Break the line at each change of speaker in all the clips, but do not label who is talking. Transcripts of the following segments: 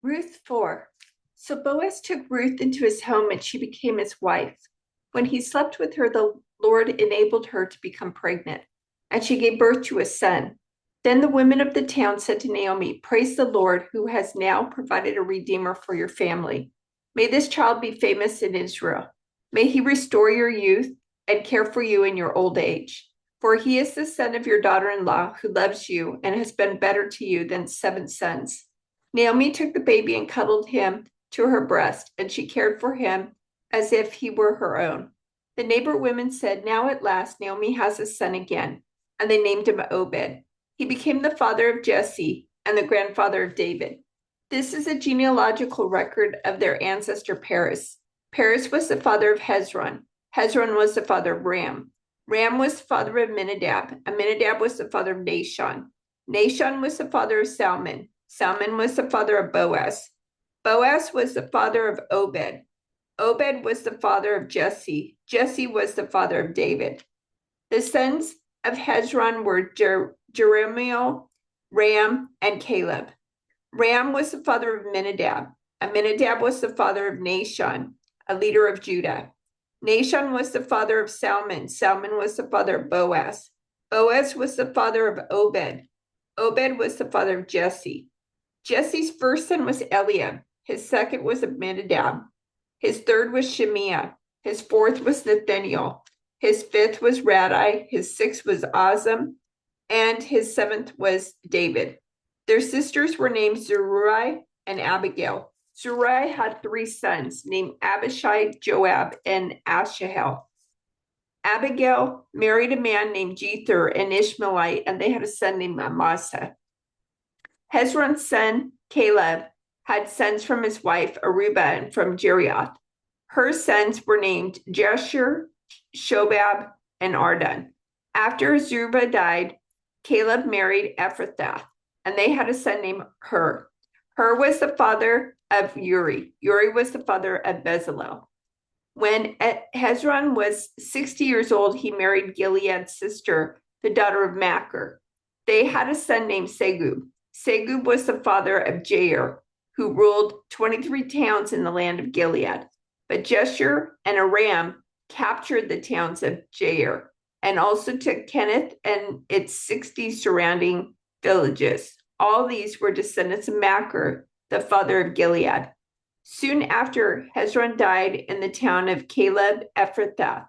Ruth 4. So Boaz took Ruth into his home and she became his wife. When he slept with her, the Lord enabled her to become pregnant, and she gave birth to a son. Then the women of the town said to Naomi, "Praise the Lord, who has now provided a redeemer for your family. May this child be famous in Israel. May he restore your youth and care for you in your old age. For he is the son of your daughter-in-law who loves you and has been better to you than 7 sons." Naomi took the baby and cuddled him to her breast, and she cared for him as if he were her own. The neighbor women said, "Now at last Naomi has a son again," and they named him Obed. He became the father of Jesse and the grandfather of David. This is a genealogical record of their ancestor Perez. Perez was the father of Hezron. Hezron was the father of Ram. Ram was the father of Amminadab. Amminadab was the father of Nahshon. Nahshon was the father of Salmon. Salmon was the father of Boaz. Boaz was the father of Obed. Obed was the father of Jesse. Jesse was the father of David. The sons of Hezron were Jeremiel, Ram, and Caleb. Ram was the father of Amminadab. Amminadab was the father of Nahshon, a leader of Judah. Nahshon was the father of Salmon. Salmon was the father of Boaz. Boaz was the father of Obed. Obed was the father of Jesse. Jesse's first son was Eliab. His second was Amminadab. His third was Shemiah. His fourth was Nathaniel. His fifth was Radai. His sixth was Azam. And his seventh was David. Their sisters were named Zeruiah and Abigail. Zeruiah had 3 sons named Abishai, Joab, and Asahel. Abigail married a man named Jether, an Ishmaelite, and they had a son named Amasa. Hezron's son, Caleb, had sons from his wife, Aruba, and from Jerioth. Her sons were named Jeshur, Shobab, and Ardan. After Aruba died, Caleb married Ephrathah, and they had a son named Hur. Hur was the father of Uri. Uri was the father of Bezalel. When Hezron was 60 years old, he married Gilead's sister, the daughter of Machir. They had a son named Segub. Segub was the father of Jair, who ruled 23 towns in the land of Gilead. But Jeshur and Aram captured the towns of Jair and also took Kenneth and its 60 surrounding villages. All these were descendants of Machir, the father of Gilead. Soon after, Hezron died in the town of Caleb Ephrathah.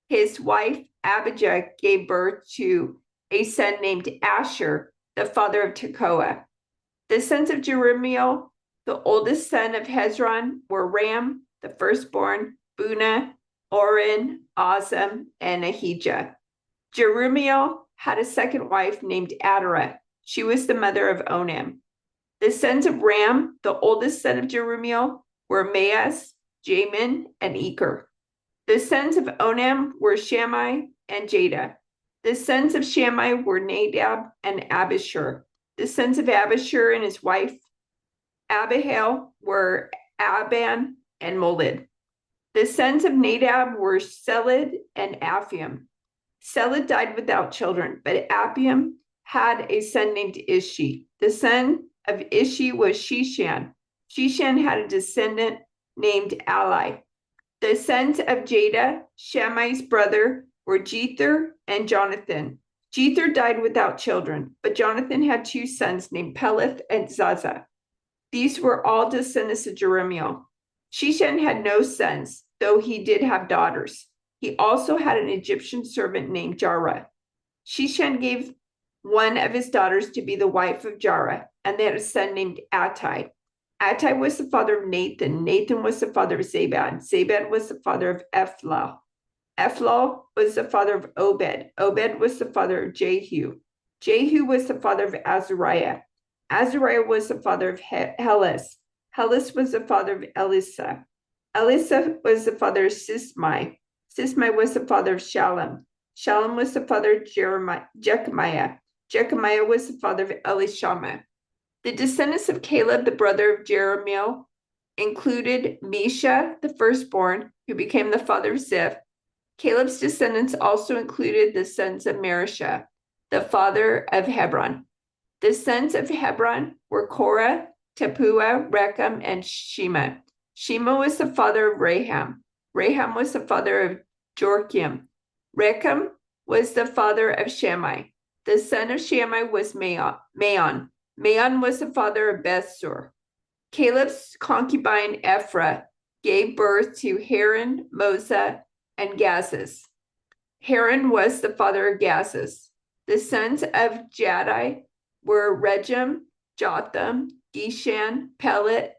His wife Abijah gave birth to a son named Asher, the father of Tekoa. The sons of Jeremiel, the oldest son of Hezron, were Ram, the firstborn, Bunah, Oren, Azam, and Ahijah. Jeremiel had a second wife named Adarah. She was the mother of Onam. The sons of Ram, the oldest son of Jeremiel, were Maas, Jamin, and Eker. The sons of Onam were Shammai and Jada. The sons of Shammai were Nadab and Abishur. The sons of Abishur and his wife Abihail were Aban and Molid. The sons of Nadab were Seled and Aphiam. Seled died without children, but Aphiam had a son named Ishi. The son of Ishi was Shishan. Shishan had a descendant named Ali. The sons of Jada, Shammai's brother, were Jether and Jonathan. Jether died without children, but Jonathan had 2 sons named Peleth and Zaza. These were all descendants of Jeremiel. Shishan had no sons, though he did have daughters. He also had an Egyptian servant named Jarrah. Shishan gave one of his daughters to be the wife of Jarrah, and they had a son named Attai. Attai was the father of Nathan. Nathan was the father of Zabad. Zabad was the father of Ephlal. Ephlal was the father of Obed. Obed was the father of Jehu. Jehu was the father of Azariah. Azariah was the father of Heles. Heles was the father of Elisa. Elisa was the father of Sismai. Sismai was the father of Shalom. Shalom was the father of Jechemiah. Jechemiah was the father of Elishama. The descendants of Caleb, the brother of Jeremiel, included Mesha, the firstborn, who became the father of Ziph. Caleb's descendants also included the sons of Marishah, the father of Hebron. The sons of Hebron were Korah, Tapua, Rechem, and Shema. Shema was the father of Raham. Raham was the father of Jorkim. Rechem was the father of Shammai. The son of Shammai was Maon. Maon was the father of Bethsur. Caleb's concubine Ephraim gave birth to Haran, Mosa, and Gazez. Haran was the father of Gazez. The sons of Jaddai were Regem, Jotham, Geshan, Pelet,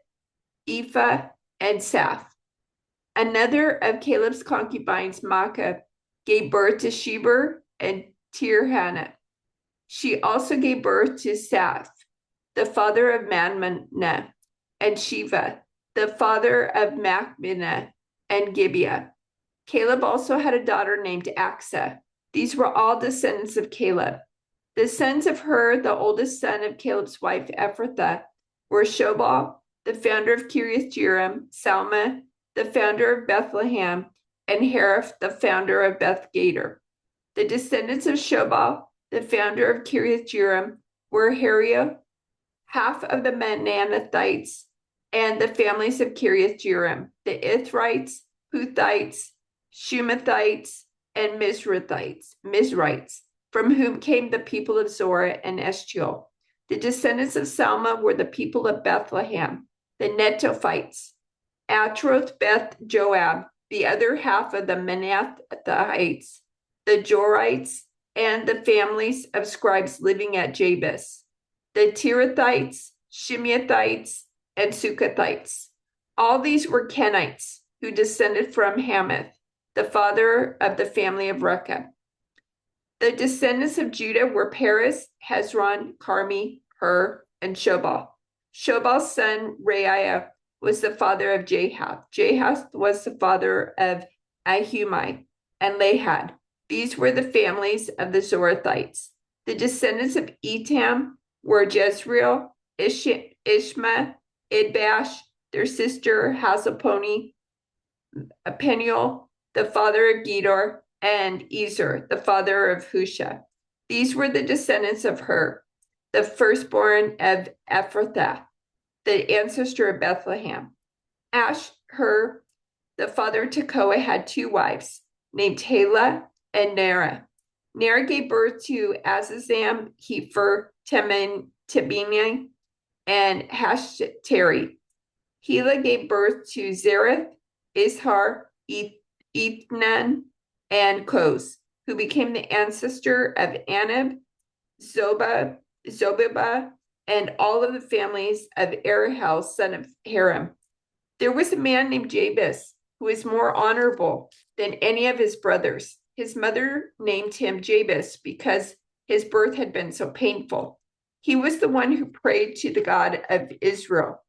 Ephah, and Saph. Another of Caleb's concubines, Maacah, gave birth to Sheber and Tirhana. She also gave birth to Saph, the father of Madmannah, and Shiva, the father of Machbenah and Gibeah. Caleb also had a daughter named Achsah. These were all descendants of Caleb. The sons of Hur, the oldest son of Caleb's wife Ephrathah, were Shobal, the founder of Kiriath Jearim, Salma, the founder of Bethlehem, and Hariph, the founder of Beth Gader. The descendants of Shobal, the founder of Kiriath Jearim, were Hariah, half of the Manaathites, and the families of Kiriath Jearim, the Ithrites, Puthites, Shumathites, and Mizrites, from whom came the people of Zorah and Eshtaol. The descendants of Salma were the people of Bethlehem, the Netophites, Atroth Beth Joab, the other half of the Manaathites, the Jorites, and the families of scribes living at Jabus, the Tirathites, Shimeathites, and Sukathites. All these were Kenites, who descended from Hamath, the father of the family of Rechab. The descendants of Judah were Perez, Hezron, Carmi, Hur, and Shobal. Shobal's son Reiah was the father of Jahath. Jahath was the father of Ahumai and Lahad. These were the families of the Zorathites. The descendants of Etam were Jezreel, Ishma, Idbash, their sister Hazaponi, Peniel, the father of Gedor, and Ezer, the father of Husha. These were the descendants of Hur, the firstborn of Ephrathah, the ancestor of Bethlehem. Hur, the father of Tekoa, had two wives, named Helah and Nerah. Nerah gave birth to Azazam, Hepher, Tebini, and Hashtari. Helah gave birth to Zereth, Ishar, Ethnan, and Koz, who became the ancestor of Anab, Zobeba, and all of the families of Arahel, son of Haram. There was a man named Jabez who was more honorable than any of his brothers. His mother named him Jabez because his birth had been so painful. He was the one who prayed to the God of Israel,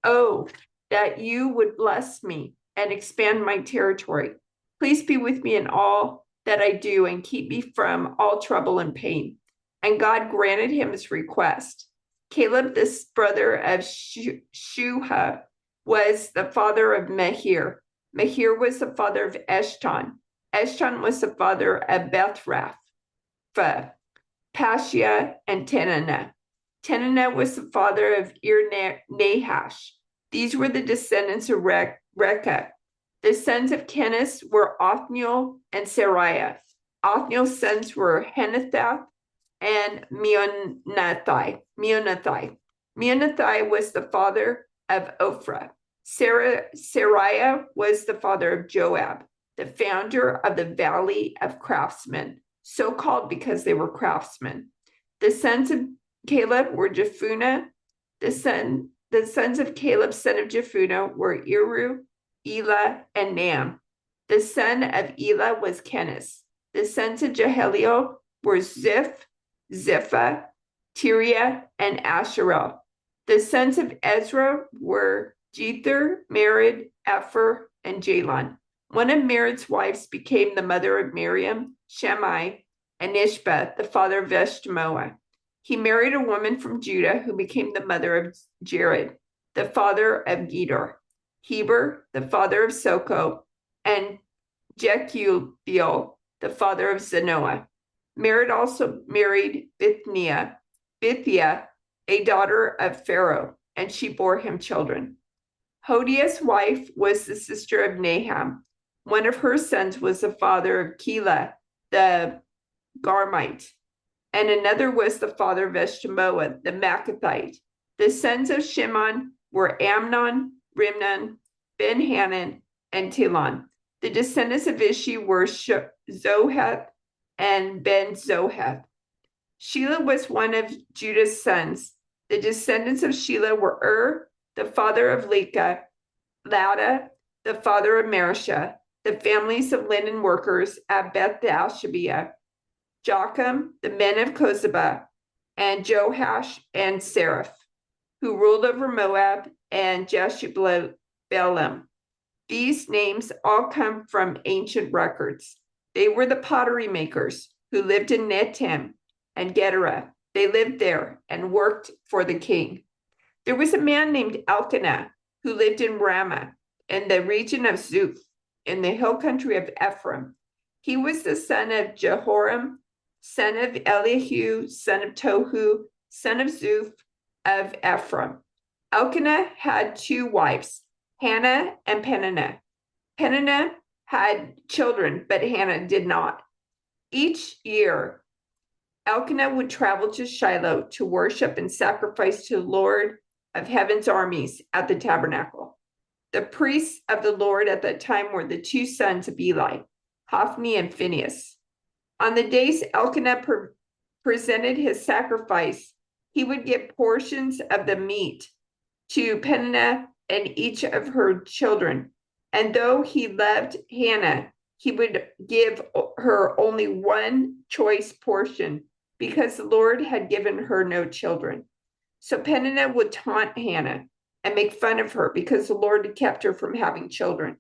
"Oh, that you would bless me and expand my territory. Please be with me in all that I do and keep me from all trouble and pain." And God granted him his request. Caleb, this brother of Shuha, was the father of Mehir. Mehir was the father of Eshton. Eshton was the father of Bethraph, Pashiah, and Tenanah. Tenanah was the father of Ir-Nahash. These were the descendants of Rekah. The sons of Kenas were Othniel and Sariah. Othniel's sons were Henathath and Meonathai. Meonathai was the father of Ophrah. Sariah was the father of Joab, the founder of the Valley of Craftsmen, so called because they were craftsmen. The sons of Caleb were Jephunneh. The sons of Caleb, son of Jephunneh, were Iru, Elah, and Nam. The son of Elah was Kenas. The sons of Jehaleel were Ziph, Ziphah, Tiria, and Asherel. The sons of Ezra were Jether, Mered, Epher, and Jalon. One of Mered's wives became the mother of Miriam, Shammai, and Ishbah, the father of Eshtemoa. He married a woman from Judah who became the mother of Jared, the father of Gedor, Heber, the father of Soko, and Jechubeel, the father of Zanoah. Mered also married Bithia, a daughter of Pharaoh. and she bore him children. Hodiah's wife was the sister of Naham. One of her sons was the father of Keilah, the Garmite, and another was the father of Eshtemoa, the Maacathite. The sons of Shimon were Amnon, Rimnon, Ben-Hanan, and Tilon. The descendants of Ishi were Zoheth and Ben-Zoheth. Shelah was one of Judah's sons. The descendants of Shelah were the father of Leka, Lada, the father of Marishah, the families of linen workers at Beth-Ashabia, Jocham, the men of Kozeba, and Joash and Seraph, who ruled over Moab, and Jeshub-Baalim. These names all come from ancient records. They were the pottery makers who lived in Netim and Gedera. They lived there and worked for the king. There was a man named Elkanah who lived in Ramah in the region of Zuph in the hill country of Ephraim. He was the son of Jehoram, son of Elihu, son of Tohu, son of Zuph of Ephraim. Elkanah had two wives, Hannah and Peninnah. Peninnah had children, but Hannah did not. Each year, Elkanah would travel to Shiloh to worship and sacrifice to the Lord of heaven's armies at the tabernacle. The priests of the Lord at that time were the two sons of Eli, Hophni and Phinehas. On the days Elkanah presented his sacrifice, he would give portions of the meat to Peninnah and each of her children. And though he loved Hannah, he would give her only one choice portion because the Lord had given her no children. So Peninnah would taunt Hannah and make fun of her because the Lord had kept her from having children.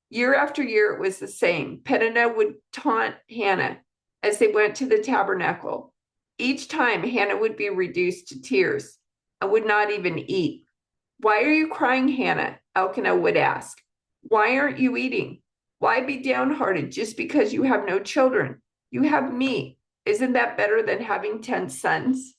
Year after year, it was the same. Peninnah would taunt Hannah as they went to the tabernacle. Each time, Hannah would be reduced to tears and would not even eat. "Why are you crying, Hannah?" Elkanah would ask. "Why aren't you eating? Why be downhearted just because you have no children? You have me. Isn't that better than having 10 sons?"